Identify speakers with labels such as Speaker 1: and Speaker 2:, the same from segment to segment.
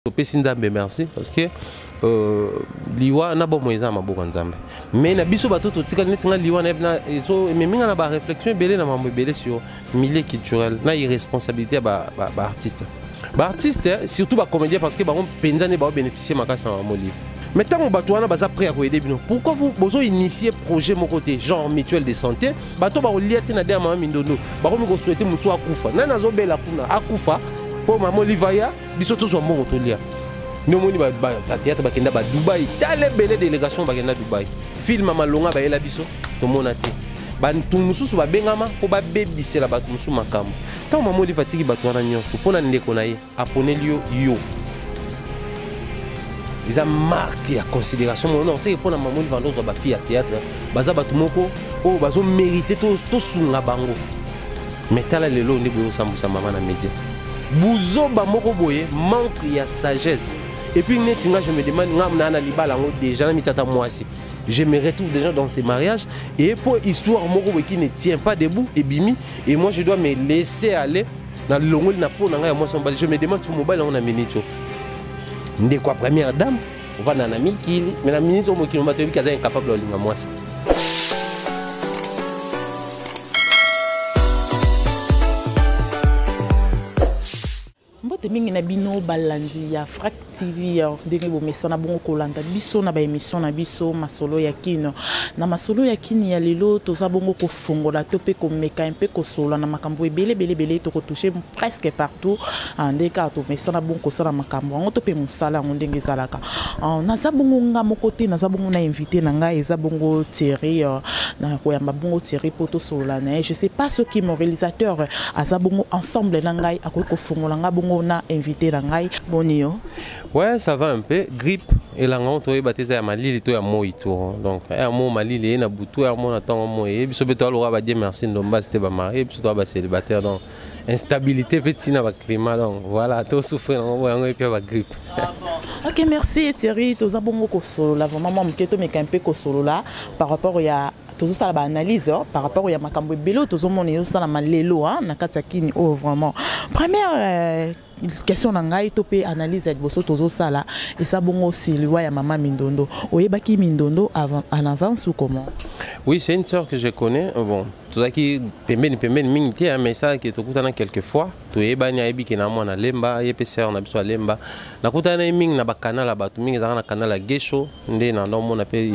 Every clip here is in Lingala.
Speaker 1: Topesi nzambe merci parce que liwa na bon moyeza maboko nzambe mais na biso bato totika neti nga liwa na ezo meminga na ba réflexion belé na mambo belé sur milieu culturel na irresponsabilité ba artiste surtout ba comédien parce que ba on penza ne ba bénéficier makasa na mo livre mais tant bato wana baza prêt à aider bino pourquoi vous besoin initier projet mon côté genre mutuelle de santé bato ba liati na der mama mindondo ba ko souhaiter muso akufa na nazo bela kuna akufa pour maman Livaya, biso tous sont bons autolia. Nous moni ba théâtre ba kenda ba Dubaï, telle belle délégation ba kenda Dubaï. Film mama longa ba ela biso, to monate. Ba tumususu ba bengama ko ba bebisela ba tumusu makamo. Tant maman Livaya tiki ba twana nyonso, pona ndeko na ye, aponelio yo. Ils ont marqué la considération. Non, c'est pour la maman Livaya ndo ba fille à théâtre, baza ba tumoko, oh bazo mériter to sunga bango. Mais tala lelo ndi bo sambusa mama na média. Bouzo ba moko boye manque ya sagesse et puis netinga je me demande ngamna na libala ngo déjà na mitata mwasi je me retrouve déjà dans ces mariages et pour histoire moko boye qui ne tient pas debout et bimi et moi je dois me laisser aller na longoli na po na nga moi son je me demande tout mobile on a minito ndé quoi première dame on va na mikili mais na minito mo kilo matobi kaza incapable olinga mwasi.
Speaker 2: Mingi na bino balandi ya Frac TV ndenge bo mesana bongo kolanda biso na ba émission na biso masolo ya kino na masolo ya kini ya lelo toza bongo ko fongola to pe ko meka un peu ko solo na makambo ebele to ko toucher presque partout ndeka to mesana bongo ko sala makambo ngo to pe musala ngo ndenge zalaka na za bongo nga mokote na za bongo na invité na nga eza bongo Thierry na ko yamba bongo Thierry poto solo na je sais pas ce qui mon réalisateur aza bongo ensemble na ngai akoko fongola nga bongo na invité Rangai Bonio.
Speaker 1: Ouais, ça va un peu. Grippe et la honte, oui, baptisé à Mali, il y a moïto. Donc, un mot Mali, il y a boutou, un mot attend un mot. Et puis, ce aura va dire merci, donc, c'était pas marié, puis, toi, célibataire, donc, instabilité, petit, dans le climat, donc, voilà, tout souffrir, et puis, la grippe.
Speaker 2: Ok, merci Thierry, tu as bon solo là, vraiment, moi, je me un peu solo là, par rapport à tout ça la analyse par rapport à makambo bello tout le monde ça la malelo na katakini oh vraiment première question nangai topé analyse et bosso tozo sala et ça bongo aussi loi ya maman Mindondo oyebaki Mindondo avant en avance ou comment?
Speaker 1: Oui, c'est une sœur que je connais. Bon, tout ça qui pembeni mingi mais ça qui te coûte quelques fois to yebani ayebi ke na mwana lemba yepe sœur na biso lemba na kuta na mingi na bakana la batu mingi za na kanala gesho ndé na ndo mona pe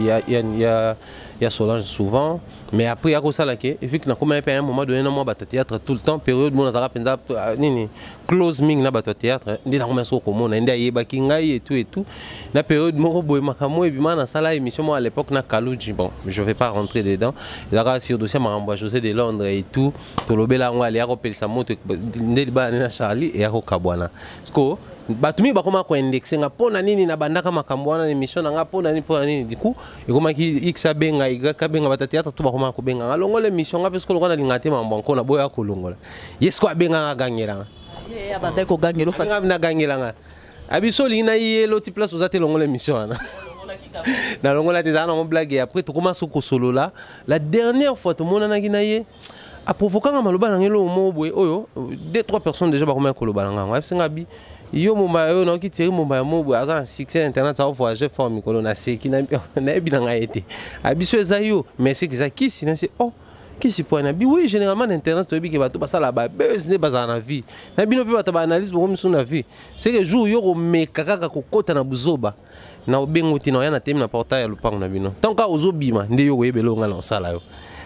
Speaker 1: ya Solange souvent mais après ya ko sala ke et vu que na koma pe un moment donné na moi ba théâtre tout le temps période mona za penza nini close mingi na ba théâtre ndé na koma so ko mona ndé ayebaki ngai et tout na période moko boy makamo et bima na sala émission moi à l'époque na Kalouji bon je vais pas rentrer dedans il y a sur dossier Maramba José de Londres et tout to lobela ngo ali ya ko pelisa moto ndé ba na Charlie et ya ko kabwana sko batumi bakoma ko indexer nga pona nini na bandaka makambo wana émission nga pona nini du coup ekoma ki x benga y benga bata théâtre to bakoma ko benga nga longola émission nga parce que lokona lingate mambo nkona boya ko longola yesko abenga nga gangela
Speaker 2: abanda ko gangelo fa
Speaker 1: na gangela nga abiso lina yelo ti place uzate longola émission wana na longola te zana mon blague après to commence ko solo là la dernière fois to mona na ginaye a provoquer nga maloba na ngelo mo boy oyo 2-3 personnes déjà bakoma ko loba nga nga singa bi yo moma yo na ki tiri moma mo bo aza succès internet ça voyager forme ko na seki na bi na été abiso ezayo mais c'est que ça qui sinon c'est oh qui si point na bi oui généralement internet to bi ke bato basala ba buzz ne baza na vie na bino pe bato ba analyse bo comme na vie c'est que jour yo ko mekaka ko kota na buzoba na obenguti na ya na temi na portail ya lupango na bino tant ka ozobima nde yo ko yebelo nga na sala yo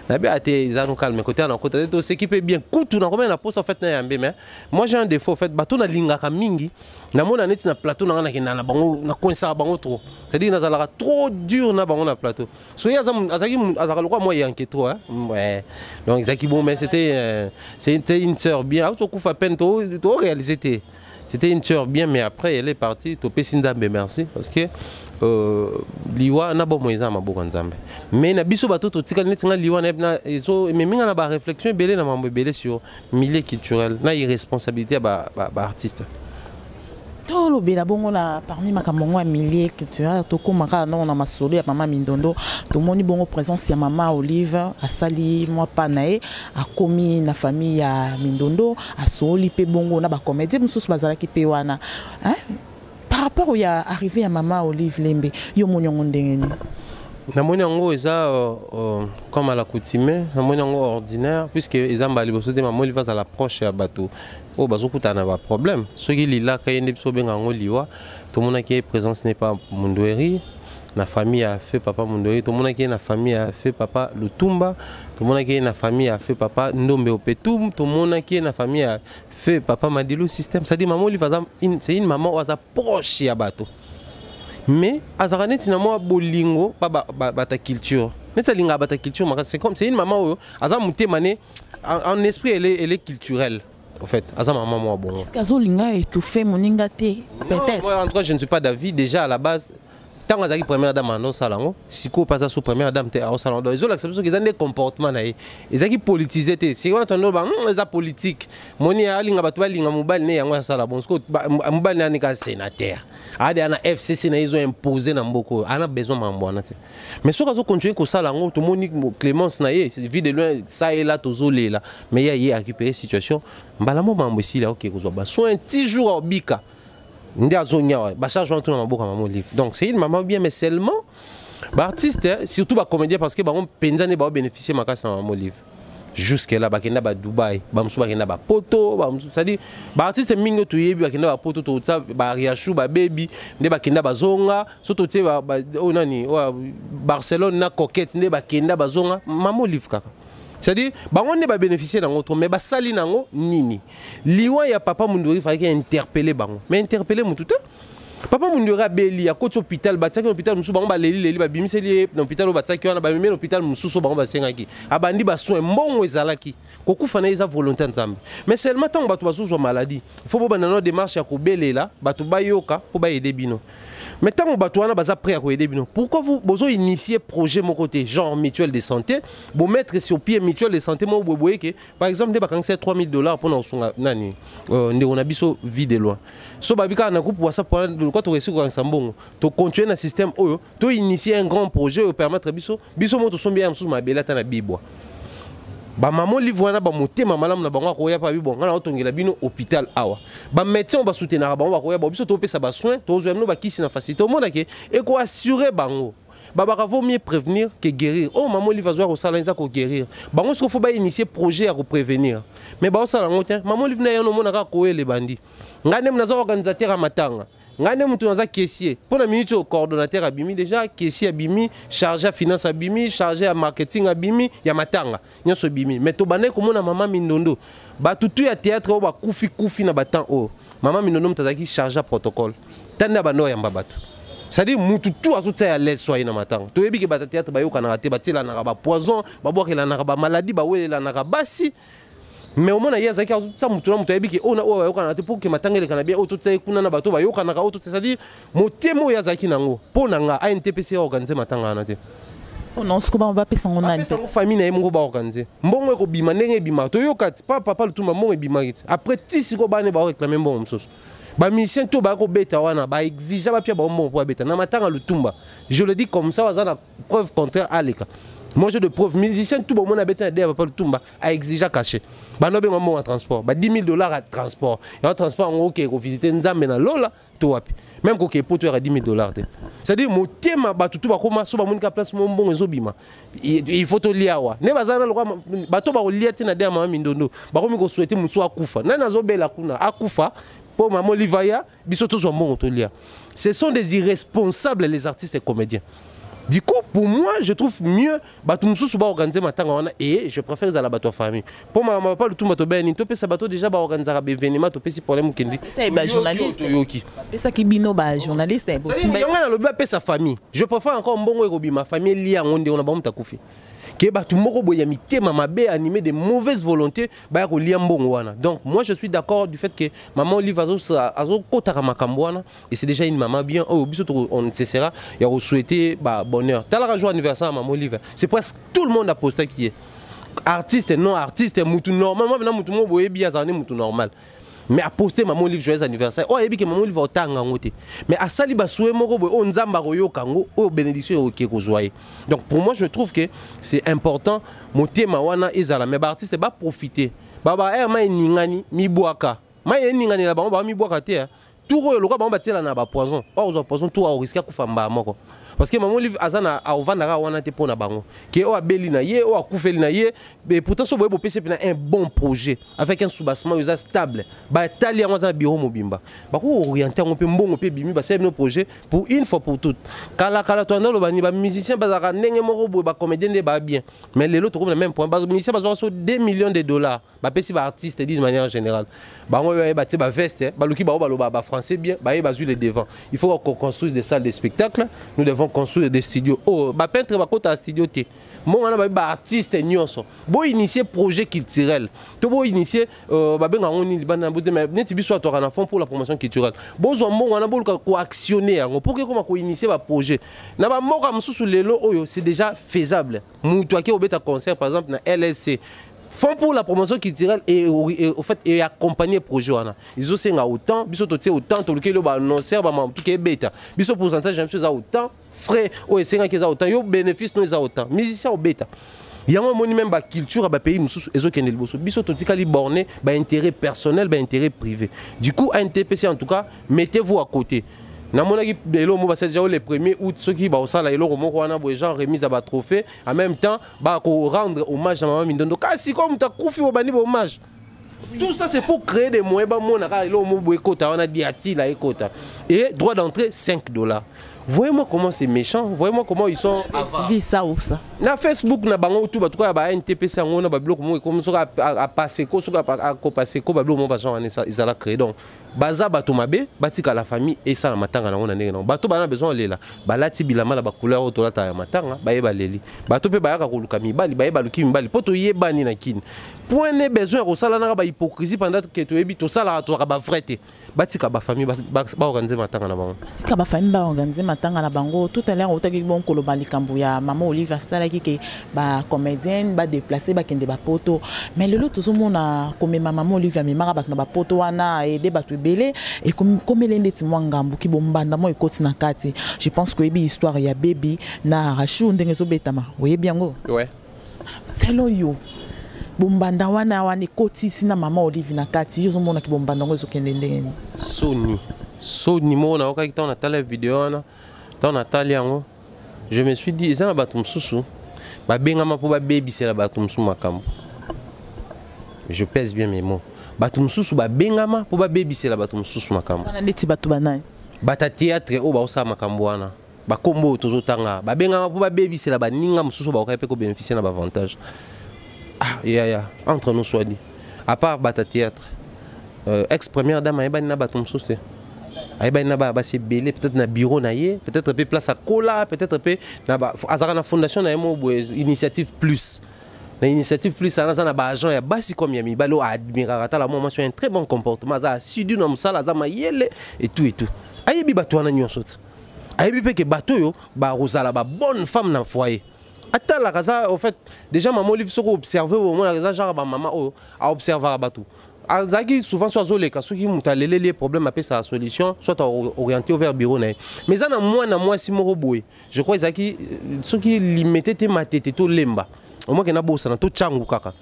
Speaker 1: na bien été ils ont calme côté na côté to s'équiper bien kutu na combien na poste en fait na yambe mais moi j'ai un défaut en fait bato na lingaka mingi na mona neti na plateau na na bango na coinça bango trop c'est-à-dire na zalaka trop dur na bango na plateau so ya azaki azaka lokwa moi yanke trop hein ouais donc zaki bon mais c'était une sœur bien to kufa peine to réaliser c'était une sœur bien mais après elle est partie to pesi nzambe merci parce que liwa na bon moyeza maboko nzambe mais na biso bato to tika neti nga liwa na ezo meminga na ba réflexion belé na mambo belé sur milieu culturel na irresponsabilité ba artiste
Speaker 2: to lo bela bongo na parmi makambo ya milieu culturel to komaka na na masolo ya mama Mindondo to moni bongo présence ya mama Olive asali moi panae akomi na famille ya Mindondo asoli pe bongo na ba comédie mususu bazalaki pe wana hein rapport où il y a arrivé à Maman Olive Lembe, yo moniongo ndengeni.
Speaker 1: Na moniongo eza comme à l'accoutumée, na moniongo ordinaire puisque ezamba liboso de Maman Olive à l'approche ya bateau. Oh bazokuta na ba problème. Ce qui lila kayende biso benga ngo liwa, tout le monde qui est présent ce n'est pas Mundweri. La famille a fait papa Mundweri, tout le monde qui est na famille a fait papa Lutumba, tout le monde qui est na famille a fait papa Ndombe Opetum, tout le monde qui est na famille a fait papa Madilu système. C'est-à-dire maman c'est une maman qui est proche ya bateau. Mais azarane tinamo bolingo pas bata culture. Neta linga bata culture c'est comme c'est une maman azam muté mané en esprit elle est culturelle. En fait, azam maman moi bon.
Speaker 2: Est-ce qu'azo linga étouffé moninga té peut-être.
Speaker 1: Moi en tout cas je ne suis pas d'avis déjà à la base. Tant que la première dame en salon, si vous passez sous première dame en salon, ils ont l'acceptation qu'ils ont des comportements. Ils ont politisé. Si on a des politique, moni a linga batwa linga mobile ne yango sala bon sko mobile ne anika sénateur. Ade ana FCC na ils ont imposé na mboko. Ana besoin mambwana te. Mais si on continue ko sala ngo to moni Clémence na ye, vie de loin ça et là tozolé là. Mais il y a récupérer situation. Mbala mo mambo si là OK ko zo ba so un petit jour au bika. Donc c'est une maman bien mais seulement artiste surtout ba comédien parce que ba on penzane ba bénéficier ma casse Maman Olive jusque là ba kenda ba Dubaï ba musu ba kenda ba poto ba musu ça dit ba artiste mingo to yebi ba kenda ba poto to ça ba riachu ba baby nde ba kenda ba zonga surtout tu ba nani Barcelone na coquette nde ba kenda ba zonga Maman Olive kaka. C'est-à-dire, on ne va bénéficier d'un autre, mais sali nango nini. Liwa ya papa Mundweri fallait interpeller bango. Mais interpeller mon tout. Papa Mundweri a beli à côté hôpital, bataki hôpital musu bango ba leli ba bimiseli hôpital bataki wana ba mimi hôpital musu so bango ba sengaki. Abandi ba soin mbongo ezalaki. Koku fana eza volonté nzambe. Mais seulement tant bato bazo maladie. Il faut ba na démarche ya ko belela, bato bayoka pour ba aider bino. Mais tant que vous êtes prêt à aider, pourquoi vous avez initié un projet mon côté, genre mutuelle de santé, vous mettre sur pied mutuelle de santé, par exemple, vous avez $3,000 pour nous, on a besoin de vie de loin. Si vous avez un groupe WhatsApp, vous avez continuer dans le système, vous avez initié un grand projet pour permettre à vous de bien ba maman Olive na ba motema malamu na bango akoya pa bibo ngana otongela bino hôpital awa ba médecin ba soutenir bango akoya ba biso to pesa ba soin to zo no ba kisi na facilité au monde ke et ko assurer bango ba vaut mieux prévenir que guérir. Oh maman Olive va sala nza ko guérir bango ce faut ba initier projet à prévenir mais ba sala ngotia maman Olive na yo no mona ka koyele bandi ngane mnaza organisateur matanga ngane mutu naza caissier pour la minute au coordonnateur abimi déjà caissier abimi chargé à finance abimi chargé à marketing abimi ya matanga nyoso abimi mais to bane ko mona mama Mindondo ba tutu ya théâtre o ba kufi na batan o mama Mindondo mtazaki chargé à protocole tanda bano ya mbabatu c'est-à-dire mutu tout azuta ya les soyi na matanga to yebi ke ba théâtre ba yoka na te batila na ba poison ba boakela na ba maladie ba welela na basi. Mais au moins il y a ça qui a ça mutu na mutu yebi ke ona o yoka na te pour que matanga le kana bien auto tsaye kuna na bato ba yoka na auto c'est-à-dire motemo ya zaki nango po nanga ANTPC organiser matanga na te.
Speaker 2: Non, ce qu'on va passer en année.
Speaker 1: C'est une famille na yemo ba organiser. Mbongo ko bima ndenge bima to yoka papa Lutumba mbongo bima git. Après tisi ko ba ne ba réclamer mbongo msoso. Ba mission to ba ko beta wana ba exige ba pia ba mbongo po beta na matanga Lutumba. Je le dis comme ça wazana preuve contraire à l'éca. Moi j'ai de preuves musicien tout le monde a bêté derrière papa Lutumba a exigé caché. Ba no be ngombo en transport, ba $10,000 à transport. Et en transport on OK ko visiter Nzambe na lola to wapi. Même ko ke poto à $10,000. C'est-à-dire mon tema ba tutu ba koma so ba monika place mon bon ezobima. Il faut to liawa. Ne bazana lo ba to ba liate na derrière mama Mindondo. Ba ko mi ko souhaiter musu akufa. Na nazobela kuna akufa. Pour maman Olivaya, biso to zo mon to lia. Ce sont des irresponsables les artistes et comédiens. Du coup, pour moi, je trouve mieux organiser ma tanga et je préfère la bateau famille. Pour ma papa, le tout bateau ben, tu peux ça bateau déjà organiser un événement, tu peux si problème kendi.
Speaker 2: C'est un journaliste. C'est ça qui bino ba journaliste.
Speaker 1: C'est le bas sa famille. Je préfère encore un bon robi ma famille liée on a bon ta koufi. Que ba tout moko boya mité mama bé animé de mauvaises volontés ba ko lié mbongo wana. Donc moi je suis d'accord du fait que maman Olive azo kotaka makambo wana et c'est déjà une maman bien oh biso on nécessaire ya ko souhaiter ba bonheur. T'as la joie anniversaire maman Olive. C'est presque tout le monde a posté qui est artiste non artiste mutu normal moi na mutu mo boye bien zané mutu normal. Mais à poster maman Olive joyeux anniversaire. Oh yebi que maman Olive otanga ngote. Mais à sali ba soué moko boy on nzamba koyo kango o bénédiction o ke ko zoyer. Donc pour moi je trouve que c'est important motema wana ezala mais ba artiste ba profiter. Baba ma ningani mi boaka. Ma ningani la ba mi boaka te. tout le roi batela na ba poison pas poison tout au risque kufa mbamoko parce que maman livre azana a ovandaka wana te pona bango que o abeli na ye o akufeli na ye mais pourtant so boye bopese pena un bon projet avec un soubassement usa stable ba tali yango za bureau mobimba ba ko orienter on pe mbongo pe bimi ba c'est nos projets pour une fois pour toutes kala to na lo bani ba musicien bazaka ndenge moko boye ba comédien de ba bien mais les autres comme le même point ba musicien bazo so 2 millions de dollars ba pesi ba artiste de manière générale bango yo ba te ba veste ba luki ba français bien ba bazu les devant il faut qu'on construise des salles de spectacle nous devons construire des studios oh ba peintre ba kota studio te mon ana ba artiste nyonso bo initier projet culturel to bo initier ba benga ngoni bana bote mais neti biso to kana fond pour la promotion culturelle bozo mon ana bo ko actionner pour que comment ko initier ba projet na ba moka mususu lelo oyo c'est déjà faisable mutu aki obeta concert par exemple na LSC font pour la promotion culturelle et au fait et accompagner projet wana ils ont autant biso to tie autant to le ba annoncer ba tout ke beta biso pourcentage même chose autant frais o esenga ke za autant yo bénéfice no za autant musicien au beta yango moni même ba culture ba pays mususu ezokende liboso biso to tikali borné ba intérêt personnel ba intérêt privé du coup à NTPC en tout cas mettez-vous à côté na monaki belo mo basa déjà le 1er août ceux qui ba osala eloko moko wana bo genre remise à ba trophée en même temps ba ko rendre hommage à maman Mindondo kasi comme ta kufi bo bani bo hommage tout ça c'est pour créer des moyens ba mona ka eloko mo bo ekota wana diati la ekota et droit d'entrée $5. Voyez-moi comment c'est méchant, voyez-moi comment ils sont
Speaker 2: dit ça ou ça.
Speaker 1: Na Facebook na bango tout ba tout ba NTPC ngona ba bloc mo comme ça à passer ko so à passer ko ba bloc mo ba genre ils alla créer donc baza bato mabe batika la famille et ça la matanga na ngona ndenge non bato bana besoin lela balati bilama la ba couleur auto la ta matanga ba yeba leli bato pe ba yaka ko luka mibali ba yeba luki mibali poto yebani na kini point ne besoin ko sala na ba hypocrisie pendant que to yebi to sala to ba frete batika ba famille ba organiser matanga na bango
Speaker 2: batika ba famille ba organiser matanga na bango tout à l'heure otaki bon koloba likambo ya maman Oliva sala ki ke ba comédienne ba déplacer ba kende ba poto mais le lot tout monde a comme maman Oliva mi mara ba na ba poto wana aider ba belé et comme l'ende ti mwangambu ki bombanda mo ekoti na kati je pense que ebi histoire ya baby na rashu ndenge zo betama voyez bien ngo
Speaker 1: ouais
Speaker 2: selon yo bombanda wana wana ekoti sina mama Olive na kati yo zo mona ki bombanda ngo zo kende ndenge
Speaker 1: Sony mona okaki ta na tala vidéo wana ta na tali yango je me suis dit ça na batum susu ba benga ma po ba baby c'est la batum susu makambo je pèse bien mes mots bato mususu ba bengama po ba bebisela bato mususu makambo
Speaker 2: wana ndeti bato banani
Speaker 1: bata théâtre o ba osama makambo wana ba kombo tozotanga ba bengama po ba bebisela ba ninga mususu ba okape ko bénéficier na ba avantage entre nous soit dit à part bata théâtre ex première dame ayeba na bato mususu ayeba na ba c'est belé peut-être na bureau na ye peut-être pe place à cola peut-être pe na ba azaka na fondation na yemo initiative plus. L'initiative plus ça na ba agent ya basi comme ya mibalo admirer ata la moment sur un très bon comportement ça assidu na msala za mayele et tout ayebi bato wana nyonso ayebi pe ke bato yo ba rozala ba bonne femme na foyer ata la kaza en fait déjà maman Olive soko observer au moins la kaza genre ba maman o a observer bato azaki souvent soit zoleka soki mutalele les problèmes après sa solution soit orienté vers bureau na mais ça na moi si moko boye je crois ezaki soki limité te matete to lemba au moins que na bossa na to changu kaka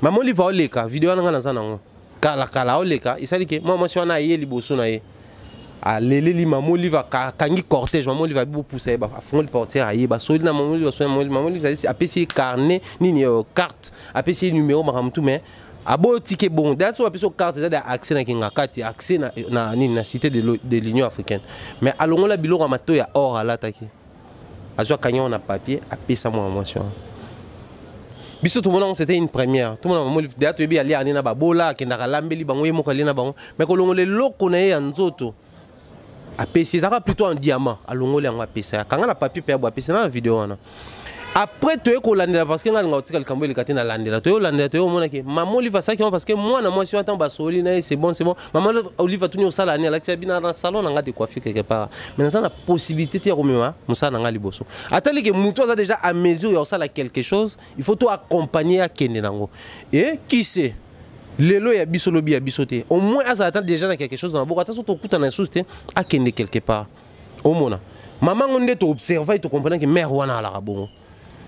Speaker 1: maman Olive oleka vidéo na ngana zanango kala oleka isali ke moi si wana ye liboso na ye a lele li maman Olive kangi cortège maman Olive bo pousser ba fond le portière aye ba soli na maman Olive so maman Olive apesi carnet ni carte apesi numéro makamtu mais abo ticket bon that's why apesi carte ça da accès na kinga kati accès na cité de l'Union africaine mais alongo la biloko mato ya or alataki azwa kanyo na papier apesa moi mention. Biso tout le monde c'était une première tout le monde déjà tu es bien allé à na babola ke na lambeli bango yemo kali na bango mais ko longole loko na ye nzoto apesi ça plutôt en diamant alongole yango apesa kanga na papier pe apesa na vidéo wana après tu es ko landela parce que nga ngautika likambo ile katina landela tu landela tu mona ke maman Olive ça qui parce que moi na moi si attends ba soli na c'est bon maman Olive tu ni osala ani alakisa bina na salon nga de coiffer quelque part mais ça na possibilité te komema musana nga liboso atali ke muto ça déjà à mesure ya osala quelque chose il faut tout accompagner à kende nango et qui sait lelo ya biso lobi ya biso te au moins ça attend déjà na quelque chose dans beaucoup attention to kuta na souste à kende quelque part au mona maman ngonde to observer to comprendre que mère wana ala bon.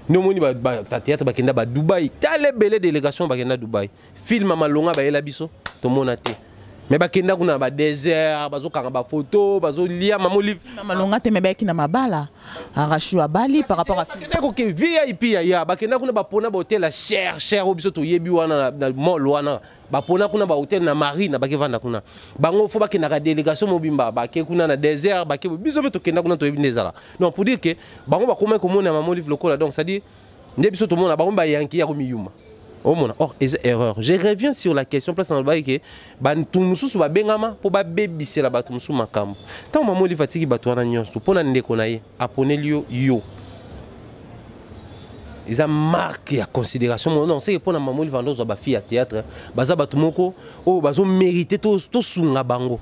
Speaker 1: Nous avons théâtre Dubaï. Telle belle délégation Dubaï. Film Malonga Baela Biso. Tout le monde a été. Mais bakenda kuna ba désert, bazo kanga ba photo, bazo lia mamo livre.
Speaker 2: Malonga te mebe ki na mabala. Arrachu à Bali par rapport à
Speaker 1: bakenda ko ke VIP ya bakenda kuna ba pona ba hôtel la cher obiso to yebi wana na mall wana. Ba pona kuna ba hôtel na marine ba ke vanda kuna. Bango fo bakenda ka délégation mobimba ba ke kuna na désert ba ke biso to kenda kuna to yebi ndezala. Non pour dire que bango ba koma ko mona mamo livre lokola donc ça dit ndebiso to mona bango ba yanki ya ko miyuma. Or, erreur. Je reviens sur la question place dans le bail que bantumsu su ba bengama pour ba bébisser la batumsu makambo. Tant maman li fatiki batwana nyonso pour na ndeko na ye aponelio yo. Ils ont marqué à considération. Non, c'est que pour la maman li vandozo ba fille à théâtre, baza batumoko oh bazo mériter to sunga bango.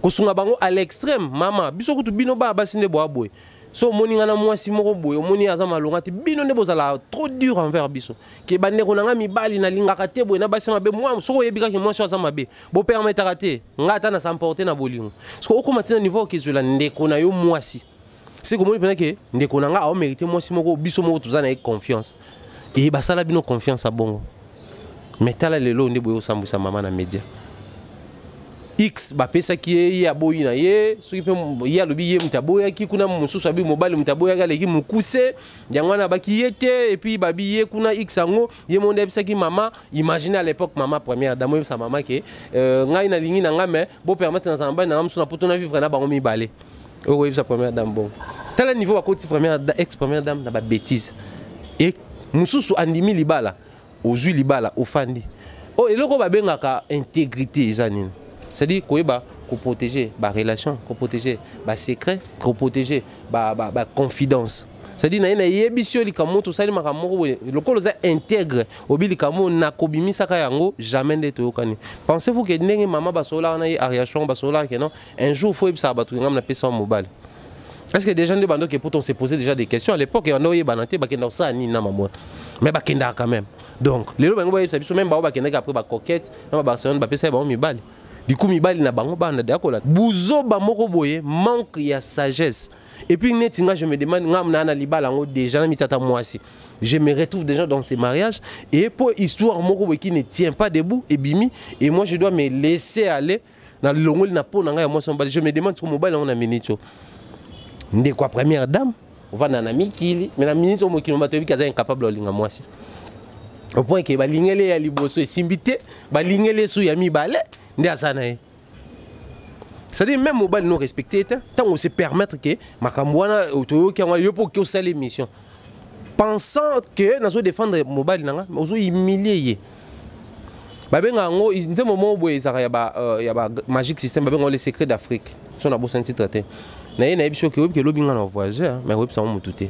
Speaker 1: Ko sunga bango à l'extrême, maman, biso ko to bino ba basine bo aboy. So moni ngana mwasi moko boye moni azama longa te bino ne bozala trop dur envers biso ke bande ko nanga mibali na lingaka te boye na basi mabe moi so yebika ke mwasi azama be bo permettre te ngata na s'emporter na bolingo parce que okoma tina niveau ke zola ndeko na yo mwasi c'est comme il que ndeko nanga a mérité mwasi moko biso moko tozana avec confiance et basala bino confiance a bongo mais tala lelo ndebo yo sambisa mama na média X bapesa ki ya boyi na ye soki pe ya lobi ye mutaboya ki kuna mususu abi mobile mutaboya ga leki mukuse yangwana baki yete et puis babi ye kuna X ango ye monde ebisa ki mama imaginez à l'époque mama première dame sa mama ke ngai na lingi na ngame bo permettre na samba na amso na poto na vivre na bango mibale o sa première dame bon tel niveau ba koti première ex première dame na ba bêtise et mususu andimi libala ozui libala ofandi o eloko ba bengaka intégrité ezanine. C'est-à-dire qu'on va protéger la relation, qu'on protéger le secret, qu'on protéger la confidence. C'est-à-dire qu'il y a des choses qui sont intègres, jamais de tout. Pensez-vous que les mamans un jour il faut que ça soit mobile. Est-ce que des gens qui se poser déjà des questions à l'époque, il y a des gens qui mais quand même. Donc, les gens qui même après coquette, du coup, mibali na bango bana d'akola. Buzo ba moko boye manque ya sagesse. Et puis netinga je me demande ngam na libala ngo déjà na mitata mwasi. Je me retrouve déjà dans ces mariages et pour histoire moko boye qui ne tient pas debout et bimi et moi je dois me laisser aller dans le longol na po nga ya moi je me demande sur mobile on a minito. Ndé quoi première dame, on va na mikili mais na minito mo kilomba to bi kaza incapable linga mwasi. Au point que ba lingele ya liboso simbité, ba lingele su ya mibale. C'est-à-dire même mobile non respecté tant on se permettre que makamwana otoyo ki ngwa yo pour que ça l'émission pensant que nazo défendre mobile nanga ozo humilier ba benga ngo nte moment boye ça ya ba magic system ba benga les secrets d'Afrique son abo senti traité na ye biso que lobinga na voyageur mais web ça mo tuté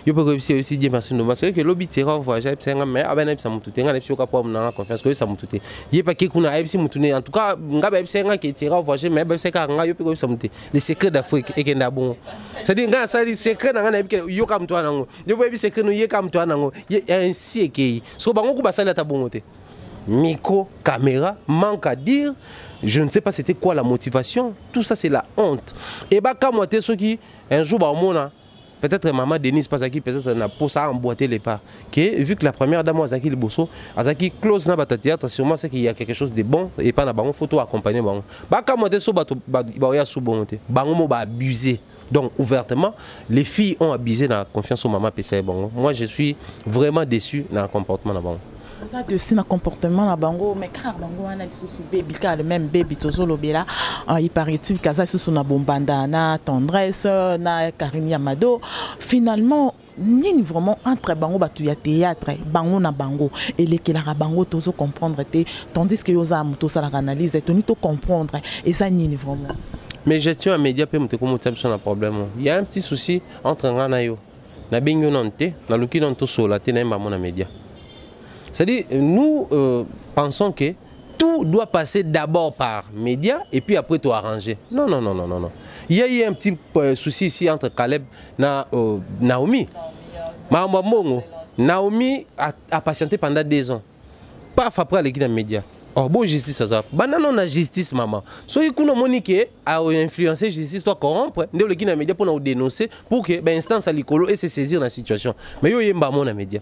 Speaker 1: yo peux réussir aussi dire merci nous parce que lobby tira voyage c'est nga mais abana bisa mututé nga biso ka pour na confiance que ça mututé yé pas que kuna abisi mutune en tout cas nga ba bisa nga qui tira voyage mais ba bisa ka nga yo peux ça mututé les secrets d'Afrique et kenda bon c'est dire nga ça les secrets nga na bi yo ka mutwana ngo yo ba bi secret no yé ka mutwana ngo ainsi que so bango ku basala ta bongote micro caméra manque à dire je ne sais pas c'était quoi la motivation tout ça c'est la honte et bah quand moi t'es ceux qui un jour bah mona peut-être maman Denise Pasaki peut-être n'a pas ça emboîter les pas que vu que la première dame Azaki le bosso Azaki close na bata théâtre sûrement c'est qu'il y a quelque chose de bon et pas na bango photo accompagner bango ba quand moi t'es so ba ya sous bonté bango mo ba abuser donc ouvertement les filles ont abusé dans la confiance au maman PC bango moi je suis vraiment déçu dans le comportement na bango
Speaker 2: ça de si na comportement na bango mais car bango ana sous baby car le même baby tozolo bela il paraît-il kaza sous na bombanda na tendresse na Karine Yamado finalement ni vraiment entre bango batu ya théâtre bango na bango et les kila bango tozo comprendre té tandis que yoza moto ça la analyse toni to comprendre et ça ni vraiment
Speaker 1: mais gestion à média peut monter comme ça un problème il y a un petit souci entre ngana yo na bingo nonté na luki non to sola té na mbamo na média. C'est-à-dire, nous pensons que tout doit passer d'abord par médias et puis après tout arranger. Non, non, non, non, non, non. Il y a eu un petit souci ici entre Caleb et Naomi. Naomi a patienté pendant 2 ans. Pas après l'équipe des médias. Oh, bon justice, ça. Banana, on a justice, maman. So, il y a Monique a influencé justice, toi, corrompre. Nous, l'équipe des médias pour nous dénoncer pour que l'instance à l'écolo et se saisir dans la situation. Mais il y a un média.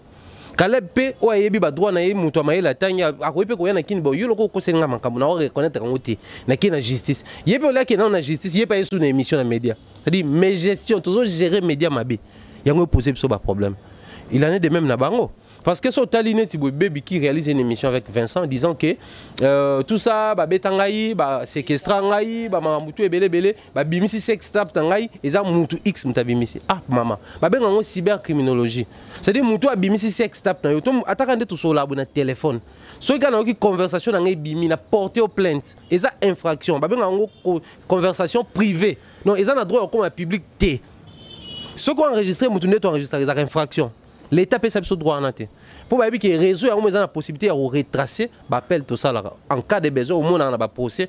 Speaker 1: Caleb pe o ayebi ba droit na ye muto mayela tanya akoyepe ko yana kini bo yo loko ko senga makambo na o reconnaître ngoti na kina justice yepe ola ke na justice yepe yesu na émission na média c'est-à-dire mes gestion toujours gérer média mabe yango poser biso ba problème il en est de même na bango parce que so taline ti baby qui réalise une émission avec Vincent disant que tout ça ba betangai ba séquestra ngai ba mamutu ebele ba bimisi sex tap tangai eza mutu x mutabimisi ah mama ba benga ngo cybercriminologie c'est-à-dire mutu abimisi sex tap na yo to ataka nde to so la na téléphone so kana ki conversation na ngai bimi na porter au plainte eza infraction ba benga ngo conversation privée non eza na droit comme public t ce qu'on enregistré mutu nde to enregistrer eza infraction. L'État peut s'appuyer sur droit en athée. Pour que les réseaux aient la possibilité de retracer, appelle tout ça en cas de besoin, au monde on a procès,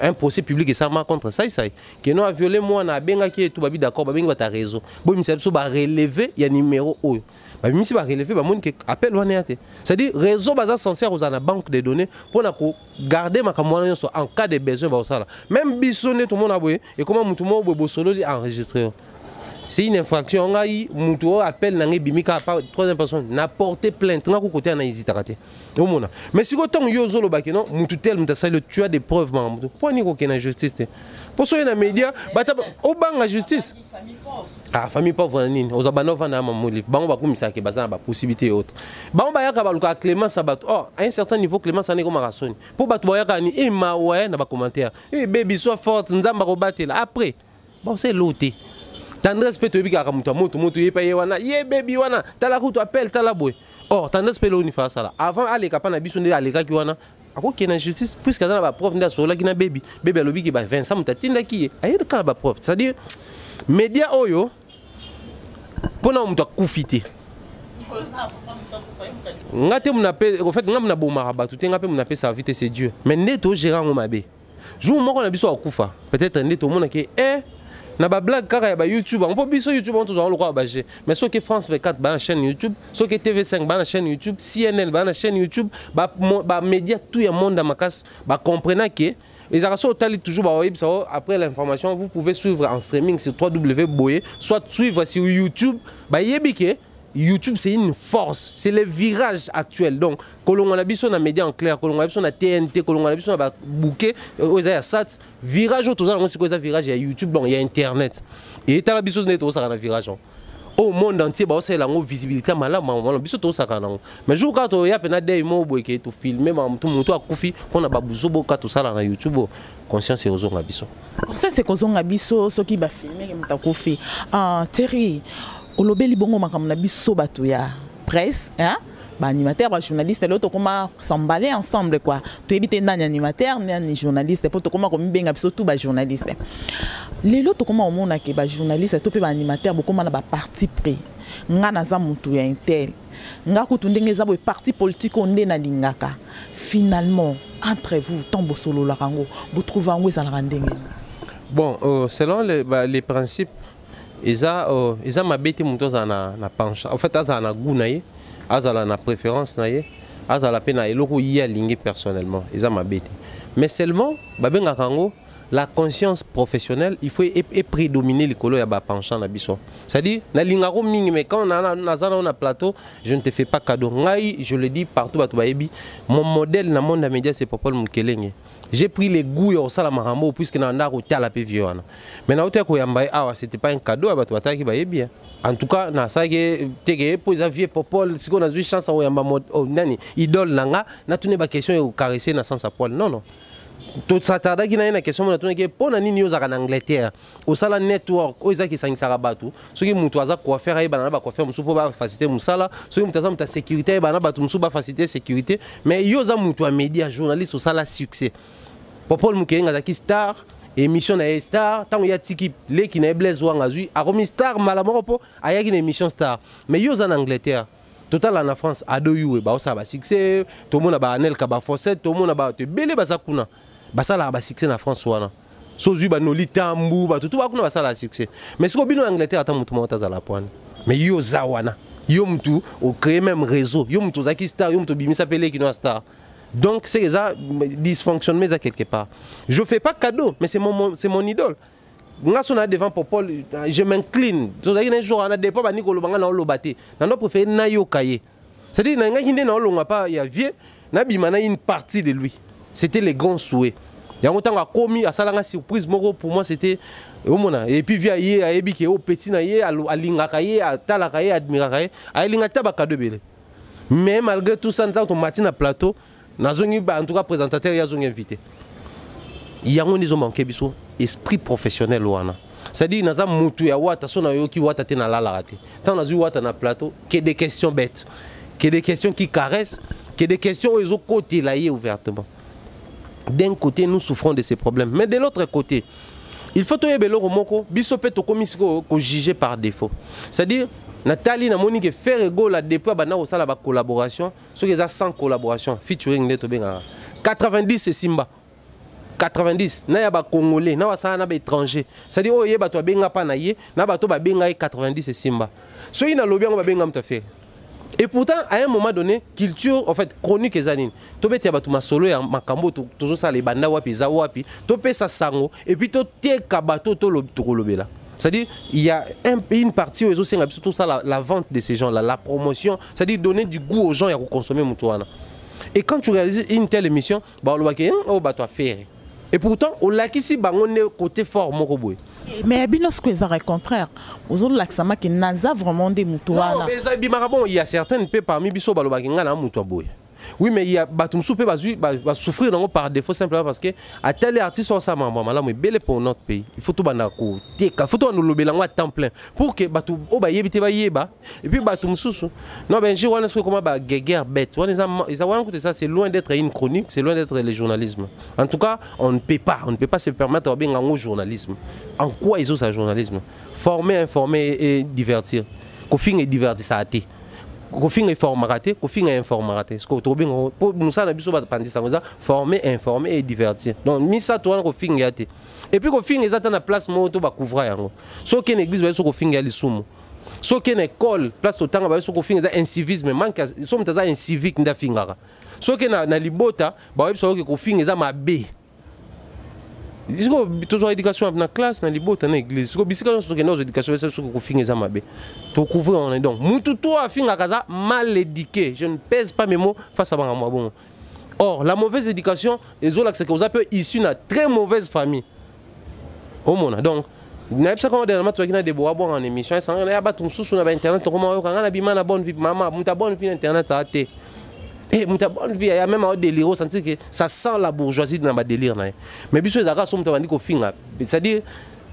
Speaker 1: un procès public et ça marque contre ça. Qui n'a violé moi on a bien qui est tout babi d'accord, babi va ta réseau. Bon, monsieur Abso va relever, il y a numéro haut. Babi monsieur va relever, babi qui appelle loin athée. C'est-à-dire réseau basé sincère aux la banque de données pour garder ma caméra en cas de besoin va ça. Même bisonné tout le monde a et comment tout le monde peut solo enregistrer. C'est une infraction. On a eu un appel dans Bimika par troisième personne. N'a porté plainte. On a côté en hésité. Mais si autant yozo lo bakeno, mutu tel mutasai tu as des preuves mamou. Pour ni ko na justice. Pour so na média, bata au bang la justice. Ah famille pauvre nini. Oza banova na mamu livre. Bango ba kumisa ke bazana ba possibilité autre. Bango ba yaka baluka Clémence Sabato. Oh, à un certain niveau Clémence ané comme rasoni. Pour batu ba yaka ni e ma ouais na ba commentaire. Eh baby sois forte, nzamba ko batela. Après, bon c'est loté. Tendresse peut te dire que tu es payé wana ye baby wana tala ku tu appelle tala boy oh tendresse peut le faire ça là avant aller capana biso ne aller ka ki wana ako ki na justice puisque ça na ba prof nda so la ki na baby alobi ki ba Vincent mutatinda ki ayi de kala ba prof c'est à dire média oyo pona mutu kufité ngate munape en fait ngamna bomara batu te ngape munape sa vite c'est Dieu mais neto gérant mabe jour moko na biso akufa peut-être neto mona ke na ba blague kaka ya ba YouTube on peut biso YouTube on toujours le roi bagé mais ce que France 24 ba na chaîne YouTube ce que TV5 ba na chaîne YouTube CNN ba na chaîne YouTube ba média tout le monde dans ma casse ba comprenant que les arrasos tali toujours ba web ça après l'information vous pouvez suivre en streaming sur www.boye soit suivre sur YouTube ba yebike YouTube c'est une force, c'est le virage actuel. Donc, quand on a besoin de médias en clair, quand on a besoin de TNT, quand on a besoin de bouquet, il y a SAT, virage autour de c'est quoi ça virage, il y a YouTube, donc il y a Internet. Et tu as besoin de tout ça dans virage. Au monde entier, c'est la visibilité malade, mais tout ça mais je quand il y a des mots qui sont filmés, tout le monde a couffé, on a besoin de tout ça dans YouTube. Conscience et aux gens abisso.
Speaker 2: Conscience c'est aux gens abisso, ceux qui va filmer, qui m'ont couffé. Thierry. Olobeli bongo makamna biso bato ya presse hein ba animateur ba journaliste l'autre comment s'emballer ensemble quoi tu éviter ndani animateur ni journaliste pour to comment ko mbenga biso tout ba journaliste les l'autre comment omona ke ba journaliste to pe ba animateur beaucoup na ba parti pris ngana za mutu ya intel ngaku tundenge za bo parti politique onde na lingaka finalement entre vous tombe solo la rango vous trouvez ngo ça la rendenge
Speaker 1: bon selon les principes Eza ma bête muto na penche en fait aza na goût na ye azala na préférence na ye azala pe na eloko yi aligné personnellement eza ma bête mais seulement babenga kango la conscience professionnelle il faut prédominer les colos ya ba penchant na biso c'est-à-dire na lingaro mingi mais quand on a plateau je ne te fais pas cadeau ngai je le dis partout bato bayebi mon modèle na monde média c'est Popol Mukelenge. J'ai pris les goûts au Salamarambo puisque dans la route à la pévion. Mais dans le cas c'était pas un cadeau à battre qui va bien. En tout cas, na ça que tege pour les vieux Popol si on a eu chance à yamba mode nani idole nanga na tune ba question au caresser na sans sa poil non. Tout ça tarda qui na une question na tune que pour nani news en Angleterre au sala network au isa qui sang sarabatu ce qui mutu aza quoi faire ba na ba quoi faire musu pour ba faciliter musala ce qui mutu aza muta sécurité ba na ba musu ba faciliter sécurité mais yo za mutu a média journaliste au sala succès Popol Mukelenge azaki star émission na star tant ya tiki les qui na Blaise Wanga zui a remis star malamoko po ayaki na émission star mais yo en Angleterre total en France ado you ba ça ba succès tout monde ba Anel ka ba Fosset tout monde ba te belé ba sakuna ba ça la ba succès na France wana so zui ba noli tambu ba tout ba kuna ba ça la succès mais si ko bino Angleterre ata mutu mota za la poine mais yo za wana yo mutu au créer même réseau yo mutu zaki star yo mutu bimisa pelé qui no star. Donc c'est ça dysfonctionne mais à quelque part. Je fais pas cadeau mais c'est mon idole. Ngasona devant Popol je m'incline. Donc un jour on a des pas Nicolo banga na lobate. Na no préféré na yo kaye. C'est-à-dire na ngaki ndé na olonga pa ya vieux na bimana une partie de lui. C'était les grands souhaits. Il y a longtemps à commis à salanga surprise pour moi c'était et puis via yé a ebiki au petit na yé a lingaka yé a talaka yé admiraka yé a lingata bakado belé. Mais malgré tout ça on matin à plateau nazongi en tout cas présentateur ya zongi invité. Il y a un ils ont manqué biso esprit professionnel wana. C'est-à-dire naza mutu ya wata sona yoki wata te na la raté. Tant nazu wata na plateau que des questions bêtes, que des questions qui caressent, que des questions où ils ont côté là ouvertement. D'un côté, nous souffrons de ces problèmes. Mais de l'autre côté, il faut que nous juger par défaut. C'est-à-dire, Nathalie na Monique faire ego la depuis la collaboration, ce qui est sans collaboration, featuring 90 c'est Simba. 90 na ya ba congolais na wasana na ba étranger. C'est-à-dire oh yeba to benga pa na ye, na ba to ba benga 90 c'est Simba. So ina lobi ngo ba benga mta faire. Et pourtant, à un moment donné, culture, en fait, chronique et anine. Tu peux te ma solo et makambo, toujours ça les banda wapi, za wapi, tu peux ça sango, et puis tu te kabato, tu le c'est-à-dire, il y a une partie où ils ont surtout ça, la vente de ces gens-là, la promotion, c'est-à-dire donner du goût aux gens et à consommer moutouana. Et quand tu réalises une telle émission, bah, on va toi faire. Et pourtant, on l'a ici, on est côté fort, mon robot.
Speaker 2: Mais binosco est le contraire. Aux autres l'accent qui n'a vraiment des moutouana.
Speaker 1: Non, mais il y a certaines peu parmi biso balobaki ngana moutouaboy. Oui, mais il y a Batumsou peut souffrir par défaut simplement parce que à tel artiste on ça maman là mais belle pour notre pays. Il faut tout banako. Il faut tout nous lober à temps plein pour que Batou o ba yebite ba yeba et puis Batumsou. Non ben je vois comment ba guerre bête. Ça c'est loin d'être une chronique, c'est loin d'être le journalisme. En tout cas, on ne peut pas se permettre de bien en journalisme. En quoi ils ont ça journalisme? Former, informer et divertir. Kofing et divertir ça a été. Kofing informer raté, kofing informer raté. Ce que tu bien pour nous ça na biso ba pandi ça former, informer et divertir. Donc mi ça toi kofing yaté. Et puis kofing ezata na place moto ba couvrir yango. So que l'église ba so kofing ya lisumu. So que école place to tanga ba so kofing za incivisme manque so mtaza incivique nda fingara. So que na libota ba so que kofing za mabe. Il faut toujours éducation dans la classe, dans les bottes, dans l'église. Il faut que nous éducation, c'est ce que nous faisons mabe. Tout couvrir on est donc. Moutou toi fin à casa mal éduqué. Je ne pèse pas mes mots face à moi bon. Or la mauvaise éducation, les autres c'est que vous avez issu d'une très mauvaise famille. Au monde donc. Na pas comment dernièrement toi qui na des bois en émission, ça on a battu sous na internet comment on a bima na bonne vie maman, muta bonne vie internet ça a été. Et muta bonne vie, il y a même un délire, on sentit que ça sent la bourgeoisie dans ma délire là. Mais bien sûr les gars sont tandis qu'au fin c'est-à-dire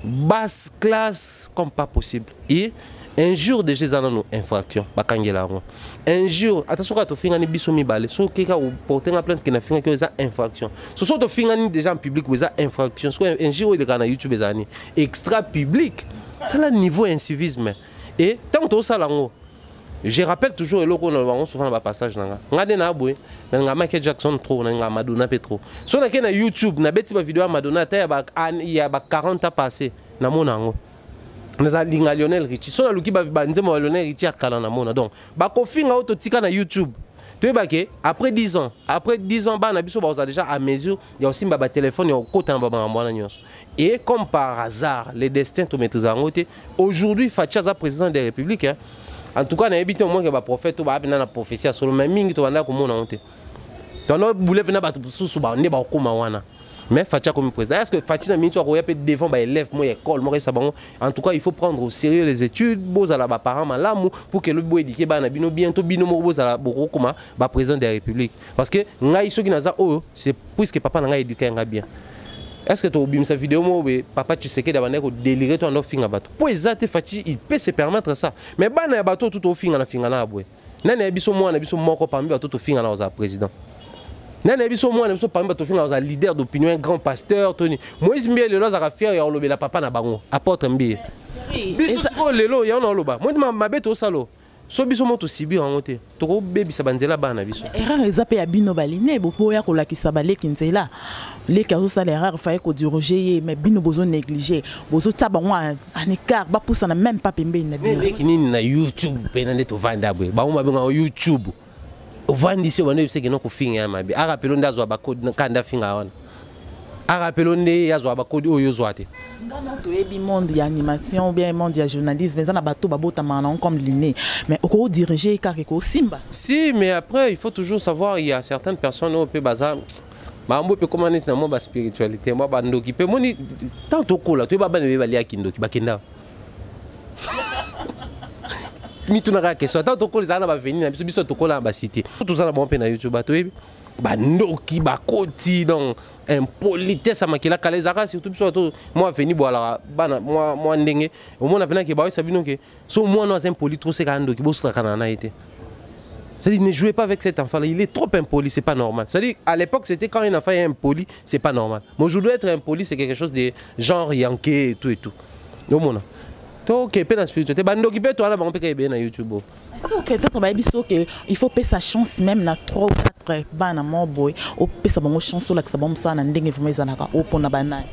Speaker 1: basse classe comme pas possible. Et un jour déjà ils ont une infraction, bakangela ngo. Un jour attention quand tu fin ni biso mi balé, so quelqu'un ou porter une plainte qui na fin que ça infraction. So so to fin ni déjà en public ou ça infraction, so un jour il est dans YouTube les années extra public. Quel niveau incivisme. Et tant que ça là ngo. Je rappelle toujours le qu'on souvent dans passage là. Ngade na boy, nga Michael Jackson trop, nga Madonna Petro. So na na YouTube na beti ba vidéo Madonna ta il y a 40 ans passé na mona ngo. Na linga Lionel Richie. So na luki ba nzema Lionel Richie akala na mona. Donc ba kofinga auto tika na YouTube. Tu vois que après 10 ans ba na biso ba déjà à mesure, il y a aussi ba téléphone il y a côté ba mwana nyonso. Et comme par hasard, les destins to maîtrise en côté. Aujourd'hui Fatia za président de la République hein. En tout cas, on a évité au moins que le prophète ou la prophétie soit le même mingi to anda ko mona honte. Donc on voulait pena ba susu ba ne ba ko mawana. Mais Fatia comme président, est-ce que Fatia na mingi to ko ya peut devant ba élève moi école moi ça bon. En tout cas, il faut prendre au sérieux les études, boz ala ba parents malamu pour que le bo éduquer ba na bino bientôt bino mo boz ala boko kuma ba président de la République. Parce que ngai soki naza oh, c'est puisque papa na ngai éduquer nga bien. Est-ce que tu as oublié cette vidéo moi papa tu sais que d'abord délirer toi en fin à bateau. Pour exact Fati il peut se permettre ça. Mais bana ya bateau tout au fin na boy. Nana biso moi na biso moko parmi bateau tout fin na président. Nana biso moi na biso parmi bateau fin na leader d'opinion un grand pasteur Tony. Moïse Mbie le loza ka faire ya lobe la papa na bango apôtre Mbie. Biso ko lelo ya on loba. Moi ma beto salo. So biso moto sibi en moté to bebi sabanzela bana biso
Speaker 2: erreur ezape ya bino baline bopo ya kolakisa baleki nzela leka zo sala erreur faye ko diriger mais bino bozo négliger bozo tabango en écart ba poussa na même pas pembe na bino
Speaker 1: leki nini na YouTube pena ndeto vanda bwe ba uma benga YouTube ovandi se bana bise ke no ko finga mabe ara pelo ndazo ba code kanda finga wana a rappelé nde ya zo ba kodi oyo zo ate
Speaker 2: ngana to ebi monde ya animation ou bien monde ya journalisme mais na bato babota manan comme l'inné mais au diriger car ko simba
Speaker 1: si mais après il faut toujours savoir il y a certaines personnes au peu bazar ba mbo pe comment est dans mon spiritualité moi ba ndoki pe moni tant to kola to ba ba ne ba lia kindoki ba kenda mi tu na ka question tant to kola za na ba venir na biso biso to kola ba cité tout ça na bon pe na YouTube ba to ebi ba ndoki ba koti donc impolitesse makila kalezaka surtout biso moi venu boala bana moi ndenge au moins apena ke ba sabino ke so moi non impoli trop c'est ka ndoki bo stra kana na été. C'est-à-dire, ne jouez pas avec cet enfant-là, il est trop impoli, c'est pas normal. C'est-à-dire, à l'époque, c'était quand un enfant est impoli, c'est pas normal. Mais aujourd'hui, être impoli, c'est quelque chose de genre yanké et tout et tout. Donc, mon toi, qui est dans la spiritualité, bando qui peut toi là, on peut qu'il y ait YouTube.
Speaker 2: Si ok, peut-être il faut payer sa chance même na 3 ou 4 bana mon boy, au payer sa bonne chance là que ça bon ça na ndenge vraiment zanaka au pona banane.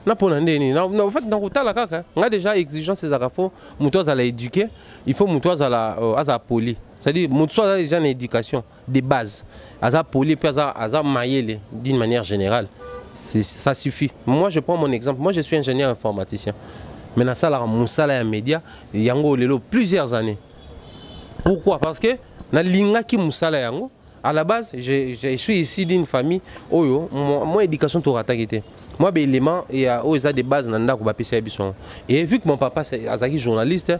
Speaker 1: Na pona ndeni. Na en fait dans kotala kaka, on a déjà exigence ces arafo, mutoza à l'éduquer, il faut mutoza à la poli. C'est-à-dire, mutoza a déjà une éducation de base. Aza poli puis aza maillé d'une manière générale. Ça suffit. Moi je prends mon exemple, moi je suis ingénieur informaticien. Mais dans ça là mon salaire média, yango lelo plusieurs années. Pourquoi? Parce que na linga ki musala yango à la base je suis ici d'une famille oyo moi éducation to ratakité. Moi ben élément il y a oza de base nanda ko ba pesa biso. Et vu que mon papa c'est azaki journaliste,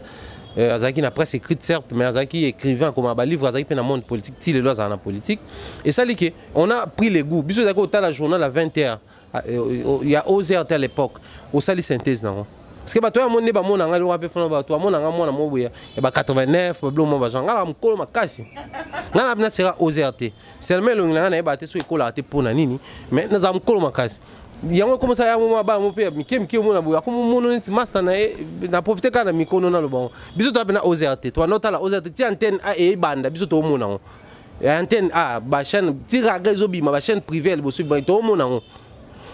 Speaker 1: azaki na presse écrite certes mais azaki écrivain comme un livre azaki pe na monde politique, ti les lois en politique et ça li que on a pris les goûts. Biso azaki au la journal à 20h. Il y a osé à l'époque au sali synthèse non. Parce que bato ya monde ba mona ngalo wape fona bato mona ngamona mobuya e ba 89 ba blo mo ba ngala mkolo makasi ngala bina sera OZRT seulement lo ngana e ba te so ikola te pona nini mais na za mkolo makasi yango comme ça ya mo ba mo pe mike mona buya ko mo mono nti master na profiter kana mikono na lo bon biso to bina OZRT to nota la OZRT ti antenne a e banda biso to mona ngo antenne a ba chaîne ti raga zo bima ba chaîne privée bo so ba to mona ngo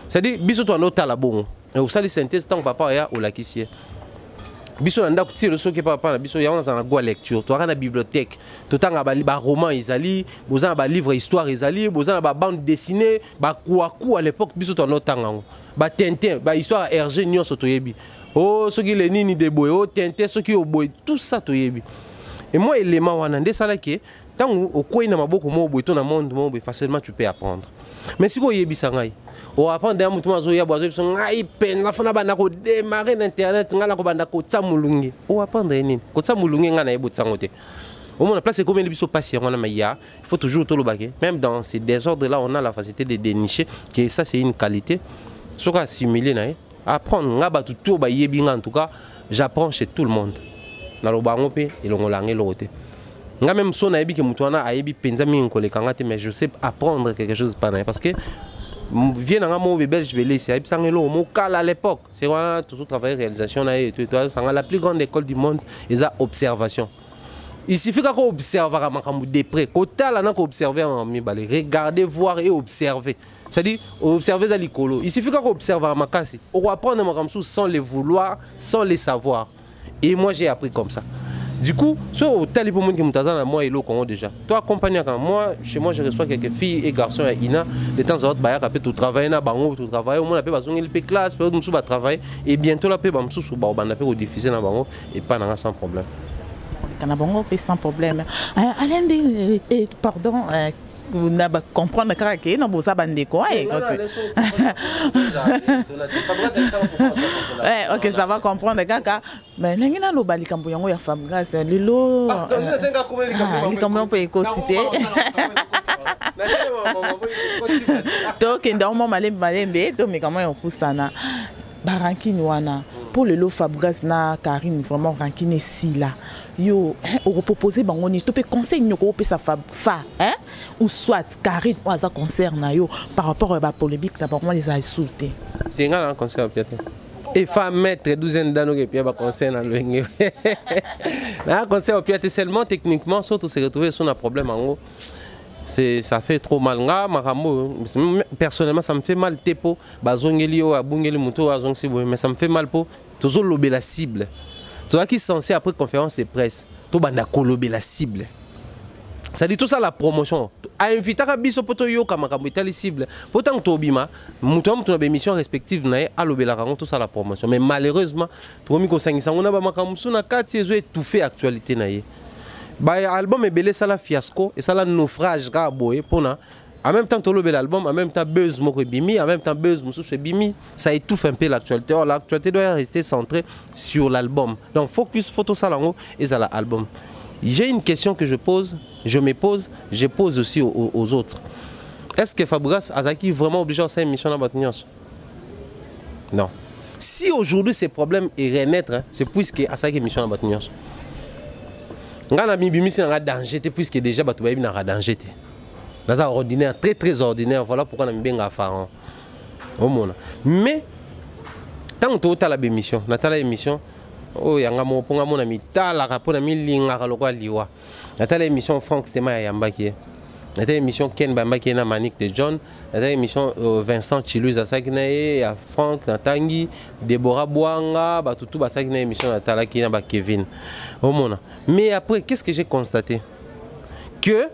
Speaker 1: c'est dire biso to nota la bon. Et vous savez, synthèse, tant que papa est au lac-ici. Biso nanda kuti le so que papa na biso ya on a go lecture, toi na bibliothèque, tout temps ba roman izali, bozana ba livre histoire izali, bozana ba bande dessinée, ba kuaku à l'époque biso to no tangango. Ba Tintin, ba histoire RG nyonso to yebi. Oh soki le nini de boy, oh Tintin soki o boy, tout ça to yebi. Et moi élément wana nde sala ke tant au koyi na maboko mo boy to na monde mo boy facilement tu peux apprendre. Mais si ko yebi sangai on apprend d'un mouton à zoya boisé son aïe peine la fona bana ko démarrer l'internet ngala ko banda ko tsamulungi on apprendre nini ko tsamulungi ngana yebo tsangote au moins la place c'est combien de biso patient on a maya il faut toujours tout le baguer même dans ces désordres là on a la facilité de dénicher que ça c'est une qualité so ka assimiler na apprendre ngaba tout ba yebi en tout cas j'apprends chez tout le monde na lo bango pe et lo ngolangé loté nga même so na yebi ke mutwana ayebi penza mingi ko le kangate mais je sais apprendre quelque chose par parce que viens dans mon belge belé c'est à l'époque c'est vraiment toujours travailler réalisation là et tout la plus grande école du monde ils a observation il suffit qu'on observe à makambu de près côté là n'a qu'observer en mi balé regarder voir et observer c'est-à-dire observer za likolo il suffit qu'on observe à makasi on va apprendre makambu sans les vouloir sans les savoir et moi j'ai appris comme ça. Du coup, soit au tel pour moi qui me moi et l'eau Congo déjà. Toi accompagné quand moi, chez moi je reçois quelques filles et garçons à Ina, de temps en temps bah après tout travailler na bango, tout travailler au moins après besoin il classe, peut nous va travailler et bientôt là peut bamsou sous ba on appelle au difficile na bango et pas na sans problème.
Speaker 2: Kana bango peut sans problème. Alain pardon vous n'avez pas comprendre que non vous abandonnez quoi ok ça va comprendre kaka mais n'engina lo bali kambo yango ya femme grâce lilo li kambo peut écouter donc ndamo malembe to mais comment on poussana barankini wana pour le lot Fabregas na Karine vraiment rankine si là yo on proposer bango ni to pe conseil nyoko pe sa fa hein ou soit Karine ou ça concerne yo par rapport à la polémique d'abord moi les a insultés
Speaker 1: tenga un conseil au piate et femme mettre 12 d'années que puis ba conseil na loenge na conseil au piate seulement techniquement surtout se retrouver sur un problème en gros ça fait trop mal personnellement ça me fait mal tepo bazongeli o abungeli muto azongsi mais ça me fait mal pour toujours lober la cible toi qui censé après conférence de presse to banda ko lober la cible ça dit tout ça la promotion a invité à biso poto yo kama kambo cible pourtant to bima muto muto na émission respective na e alobela rango tout ça la promotion mais malheureusement to mi ko sangisa ngona ba makamsu na kati ezo étouffer actualité na ye ba album e belé ça la fiasco et ça la naufrage ka boye pona en même temps l'album, en même temps buzz moko bimi, en même temps buzz mususu bimi, ça étouffe un peu l'actualité. Or l'actualité doit rester centrée sur l'album. Donc focus photo salango et ça l'album. J'ai une question que je me pose, je pose aussi aux autres. Est-ce que Fabregas Azaki vraiment obligé à faire une émission dans Batunios? Non. Si aujourd'hui ces problèmes est renaître, hein, c'est puisque Azaki émission dans Batunios. Ngana bimi c'est un danger puisque déjà Batoubaï n'a pas danger. C'est ordinaire, très très ordinaire. Voilà pourquoi on a mis bien Pharaon. Mais tant que tu as l'émission, oh yanga mo ponga mo na mitala kapona milinga kalokwa liwa. Tu as l'émission Franck Stema Yambaki. Tu as l'émission Ken Bambaki na Manik de John. Tu as l'émission Vincent Chiluz Asakinae, Franck Natangi, Deborah Boanga, Batutu Basakina émission Natala Kina ba Kevin. Mais après qu'est-ce que j'ai constaté? Que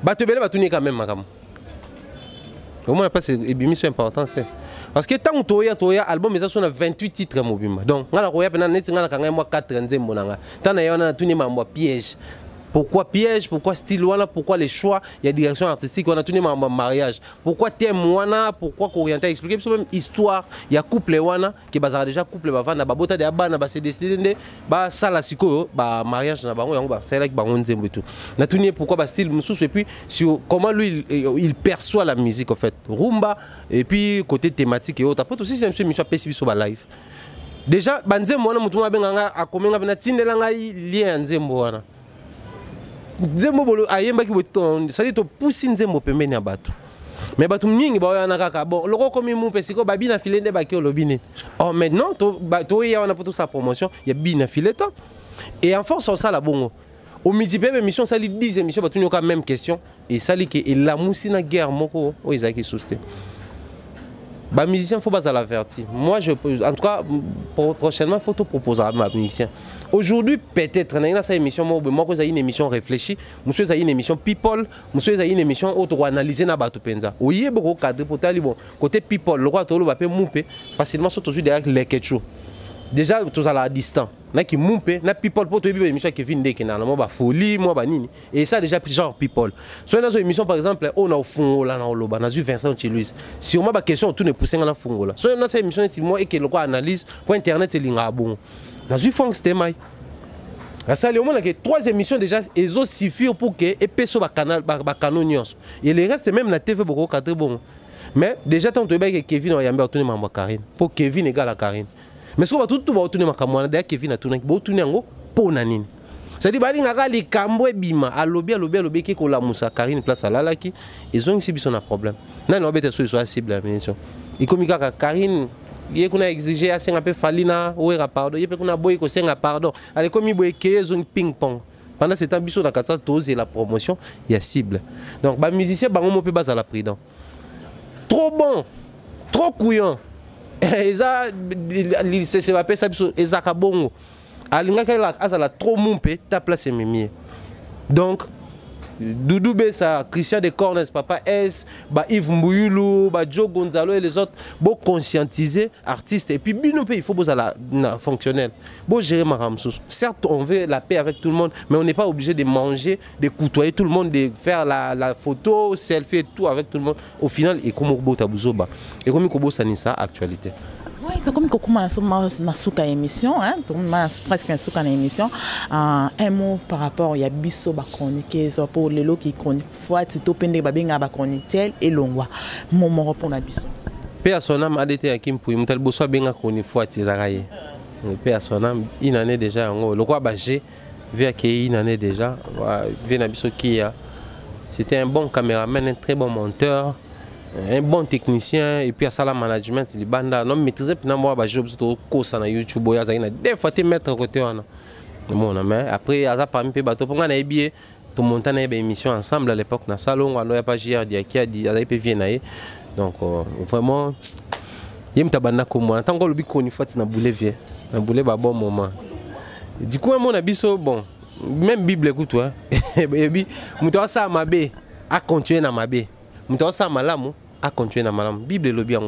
Speaker 1: Batubele Batuni quand même makam. Au moins c'est émission importante. Parce que tant que Toya album mais ça sonne 28 titres mobima. Donc ngala koya pena net ngala kanga moi 4 nzembo nanga. Tant na yona tuni mambo piège. Pourquoi piège? Pourquoi style wana? Pourquoi les choix? Il y a direction artistique, on a tuni mambo mariage. Pourquoi thème wana? Pourquoi orienté expliquer même histoire, il y a couple wana qui bazara déjà couple bavana babota de abana ba se décider ba sala siko ba mariage na bango yango ba c'est là que bango nzembo et tout. Na tuni pourquoi ba style mususu et puis sur comment lui il perçoit la musique en fait. Rumba et puis côté thématique et autres. Après aussi c'est une émission PCB sur ba live. Déjà banzembo wana mutu mabenganga akomenga bena tindelanga lien nzembo wana. Nzembo bolo ayemba ki boton ça dit to poussi nzembo pembeni ya bato mais bato mingi ba yana kaka bon loko komi mu pesiko ba bina filende ba ki olobine oh maintenant to ya on a pour sa promotion ya bina fileta et en force ça la bongo au midi pe émission ça li 10 émissions bato nyoka même question et ça li que et la musina guerre moko o izaki souste ba musicien faut pas à l'avertir. Moi je en tout cas prochainement faut te proposer à ma musicien. Aujourd'hui peut-être dans cette émission moi que ça une émission réfléchie, monsieur ça une émission people, monsieur ça une émission auto analyser na bato penza. Oye beaucoup cadre pour tali bon côté people le roi tolo va pe mouper facilement surtout derrière les ketchup. Déjà tout à la distance. Na qui moupe na people pour toi émission qui vient dès que na moi ba folie moi ba nini et ça déjà genre people soit dans une émission par exemple on a au fond là na loba na Vincent Chiluz si on m'a ba question tout ne pousser na fongo là soit dans cette émission moi et que le quoi analyse pour internet c'est linga bon na Franck Stema ça le moment que 3 émissions déjà ils ont suffi pour que et peso ba canal ba canonios et le reste même la TV beaucoup cadre bon mais déjà tant que Kevin a yamba tourner mambo Karine pour Kevin égal à Karine. Mais ce qu'on va tout tourner makamwana d'ailleurs Kevin a tourné bo tourner ngo pona nini c'est dit bali ngaka likambo ebima alobi ki ko la musa Karine place alala ki ils ont ici un problème na no bete so so cible la mission il komika ka Karine yé kuna exiger assez un peu falina ou pardon yé pe kuna boy ko senga pardon allez comme il boy ke zone ping pong pendant ce temps biso na katsa toser la promotion il y a cible donc ba musicien bango mo pe basa la prudent trop bon trop couillon c'est va pas ça ezaka bongo alinga kala azala trop mumpe ta place mimi donc Doudou Bessa, Christian de Cornes, Papa S, ba Yves Mbouyulu, ba Joe Gonzalo et les autres, bon conscientiser artistes et puis il faut besoin la fonctionnel. Bon gérer ma ramsous. Certes on veut la paix avec tout le monde, mais on n'est pas obligé de manger, de côtoyer tout le monde, de faire la photo, selfie et tout avec tout le monde. Au final, et comme on tabuzoba, et comme on ça actualité.
Speaker 2: Oui, donc comme comment na souka émission, hein, donc presque un souka émission. Un mot par rapport il y a biso ba chroniquer pour les lots qui chronique fois tu topende ba benga ba chroniquer et longwa. Moment répond na biso.
Speaker 1: Personne m'a dété akim pour mutal boso benga chronique fois ti zakaye. Personne une année déjà ngo le quoi bagé via qui une année déjà vient na biso qui a c'était un bon caméraman, un très bon monteur. Un bon technicien et puis à ça la management les bandes non maîtriser puis moi ba job sur course na YouTube ya zaina des fois te mettre côté wana mon mais après à ça parmi pe bateau pour ngana ebie tout monter na émission ensemble à l'époque na salon on a pas JR dia qui a dit à pe vient naé donc vraiment yem tabana ko moi tant que le biko ni fois na boule vie na boule ba bon moment du coup mon abiso bon même bible écoute toi et puis muto ça mabe à continuer na mabe. Muto sa malamu à continuer na malamu. Bible le bien.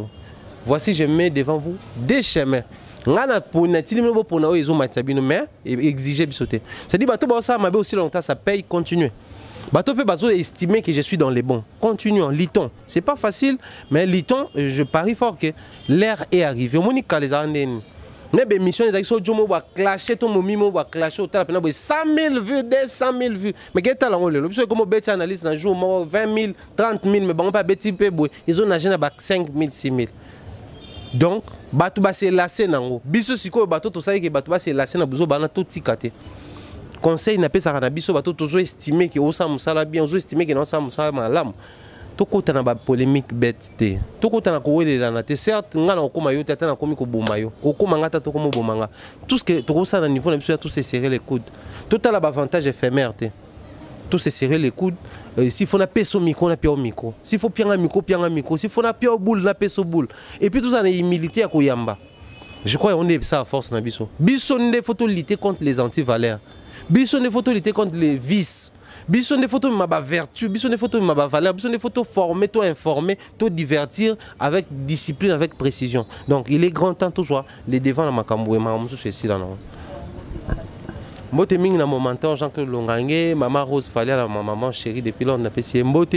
Speaker 1: Voici je mets devant vous deux chemins. Ngana pour na tilimo pour na oizo matabino mais exiger bisoté. Ça dit bato ba sa mabe aussi longtemps ça paye continuer. Bato peut bazo estimer que je suis dans les bons. Continuons, litons. C'est pas facile mais litons, je parie fort que l'air est arrivé. Monique les andeni. Mais bien mission les actions jomo va clasher ton mimo va clasher au tala pena 100 000 vues, 200 000 vues. Mais qu'est-ce que l'on le parce que comme bête analyse un jour 20 000, 30 000 mais bon pas bête peu ils ont nagé na 5 000, 6 000. Donc bato ba se lasser nango. Biso siko bato to ça que bato ba se lasser na buzo bana tout tikate. Conseil n'a pas ça na biso bato to estimer que osa musala bien, oso estimer que non ça musala malam. Toko tana ba polémique bête te. Toko tana ko wele la na te certes ngana okoma yo tata na komi ko bomayo. Okoma ngata to komo bomanga. Tout ce que toko ça na niveau na biso tout se serrer les coudes. Tout à l'avantage éphémère te. Tout se serrer les coudes. S'il faut na peso micro na pio micro. S'il faut pianga micro. S'il faut na pio boule na peso boule. Et puis tout ça na humilité à koyamba. Je crois qu'on est ça à force na biso. Biso ne faut lutter contre les antivaleurs. Biso ne faut lutter contre les vices. Biso ne faut ma vertu, biso ne faut ma valeur, biso ne faut former, toi informer, toi divertir avec discipline, avec précision. Donc il est grand temps toujours les devants dans ma camboué, ma maman c'est ici là non. Mbote mingi na mon mentor Jean-Claude Longange, maman Rose Falia, ma maman chérie depuis lors on a fait Mbote,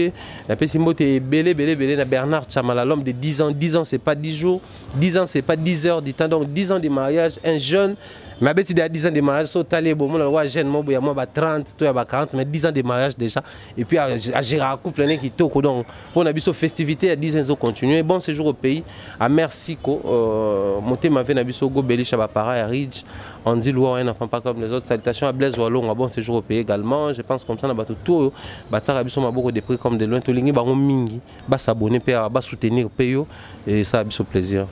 Speaker 1: on a fait Mbote belé na Bernard Chamala l'homme de 10 ans c'est pas 10 jours, 10 ans c'est pas 10 heures du temps donc 10 ans de mariage, un jeune mais il y a 10 ans de mariage, so talé bon moi jeune moi il y a moi 30, toi il y a 40 mais 10 ans de mariage déjà et puis à gérer un couple qui toko donc on a vu so festivité à 10 ans continuer bon séjour au pays à merci ko monter ma vie na biso go belisha ba para à Ridge on dit loin un enfant pas comme les autres salutations à Blaise Wallon bon séjour au pays également je pense comme ça na bato tout ba tara biso ma beaucoup de prix comme de loin to lingi bango mingi ba s'abonner pe ba soutenir peyo et ça a biso plaisir.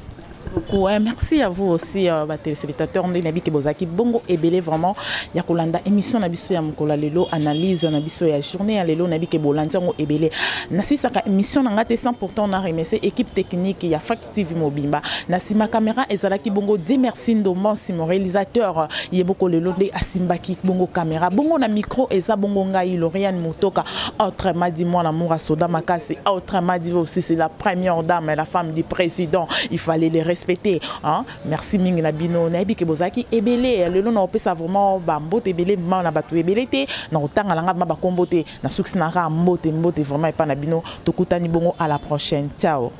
Speaker 2: Beaucoup. Merci à vous aussi, téléspectateurs de Nabi Kebozaki. Bongo Ebele vraiment. Yakolanda émission Nabiso ya Mukola lelo analyse Nabiso ya journée lelo Nabi Kebolanda ngo Ebele. Nasi saka émission nangate 100% na remercier équipe technique ya Fact TV Mobimba. Nasi ma caméra ezalaki bongo Di merci Ndomon si mon réalisateur yeboko lelo de asimbaki bongo caméra. Bongo na micro eza bongo ngai Lauriane Motoka. Autrement dit moi l'amour à Soda Makasi. Autrement dit aussi c'est la première dame et la femme du président. Il fallait les respecter. Hein? Merci mingi na bino na ebi Kebozaki ebele lelo na opesa vraiment ba mbote ebele ma na batu ebele te na otanga langa ma ba kombote na suksi na ra mbote vraiment epa na bino tokutani bongo à la prochaine ciao.